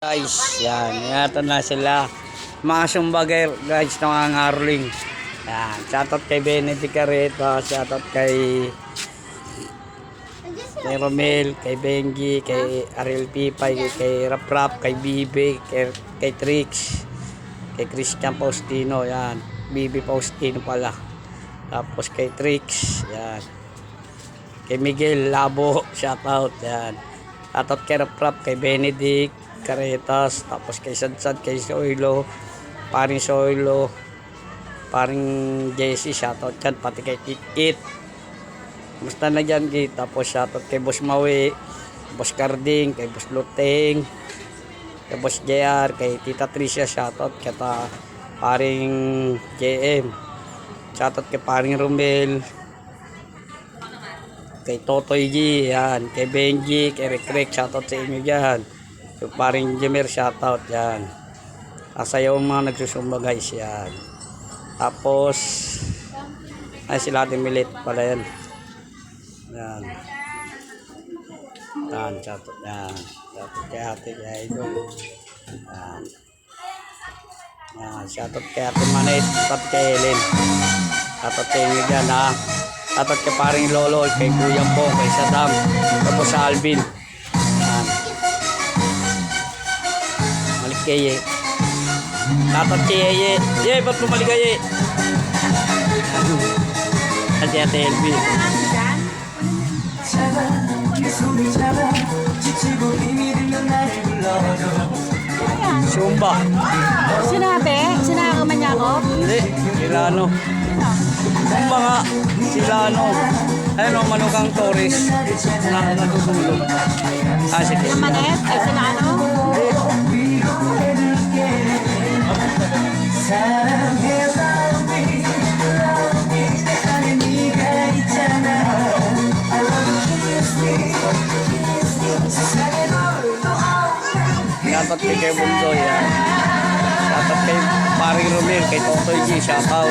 Guys, yan. Ito na sila. Mga sumbagay guys ng mga ngarling. Yan. Shoutout kay Benedict Carreta. Shoutout kay Romel, kay Benji, kay Ariel Pipay, kay Rap Rap, kay Bibi, kay Trix, kay Christian Faustino. Yan. Bibi Faustino pala. Tapos kay Trix. Yan. Kay Miguel Labo. Shoutout. Yan. Shoutout kay Rap Rap, kay Benedict Carretas, tapos kay Sadsad, kay Soilo, paring Soilo, paring Jesse, shoutout dyan, pati kay Kit. Basta na dyan, Kit. Tapos shoutout kay Boss Maui, Boss Carding, kay Boss Luteng, kay Boss JR, kay Tita Tricia, shoutout kay paring JM, shoutout kay paring Romel, kay Totoy G, yan, kay Benji, kay Rick, shoutout sa inyo dyan. So, paring Jemer, shoutout yan. Asayaw mga nagsusumba guys yan. Tapos ay sila ating milit pala yan. Yan. Yan, shoutout yan. Shoutout kay ate kay Idol. Yan. Yan, shoutout kay ate Manit, shoutout kay Helen. Shoutout kay inyo dyan ha. Shoutout kay paring Lolo, kay Kuya Po, kay Saddam, tapos sa Alvin. Kaya dapat kaya ye ba't bumalik kaya ate LB Sumba Sinabi ka man niya ako? Hindi, sila ano Sumba nga, sila ano ayun o, Manukang Torres na natutulog. Sige Manet? Ay sila ano? Shoutout kay Bundo yan. Shoutout kay paring Romel, kay Totoy G, shoutout.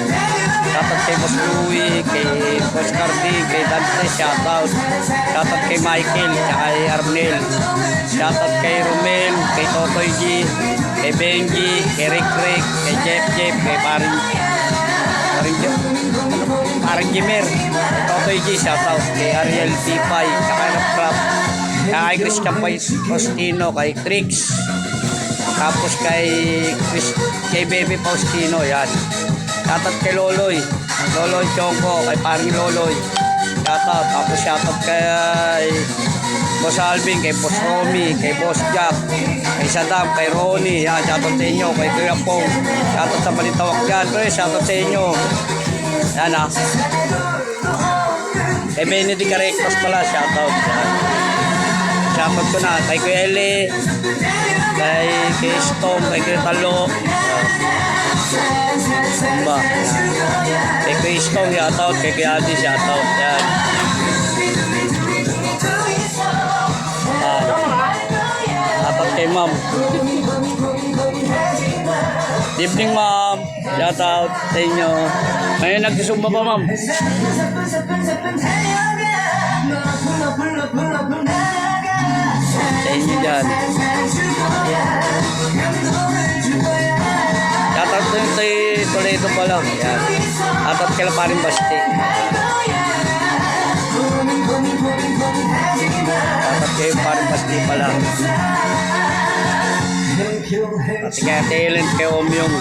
Shoutout kay Boss Louie, kay Boss Cardi, kay Dante, shoutout. Shoutout kay Michael, kay Arnel. Shoutout kay Romel, kay Totoy G, kay Benji, kay Rick, kay Jeff, kay paring Jemer, kay Totoy G, shoutout. Kay Ariel Pipay, kay Rap, kay Christian Faustino, kay Trix. Tapos kay Baby Faustino, yan. Shoutout kay Loloy Chongko, kay paring Loloy. Shoutout. Tapos shoutout kay Boss Alvin, kay Boss Romy, kay Boss Jack, kay Saddam, kay Ronnie. Yan, shoutout sa inyo. Kay Kuya Pong, shoutout sa Balitawak dyan. Pero shoutout sa inyo. Yan ha. Kay Benedict Carretas pala, shoutout. Yan. Shoutout ko na. Kay Kuya Eli, kay Storm, kay Kuya Talo. Ba? Kay Kuya Storm, shoutout. Kay Kuya Adi, shoutout. Yan. Shoutout kay Ma'am. Good evening, Ma'am. Shoutout sa inyo. Ngayon nagsusumba pa, Ma'am. Sa inyo dyan. Shoutout ko yung Toledo pa lang. Yan. Shoutout kay paring Basti. Shoutout kay paring Basti pa lang. Pati kay Ate Helen, kay Omyong.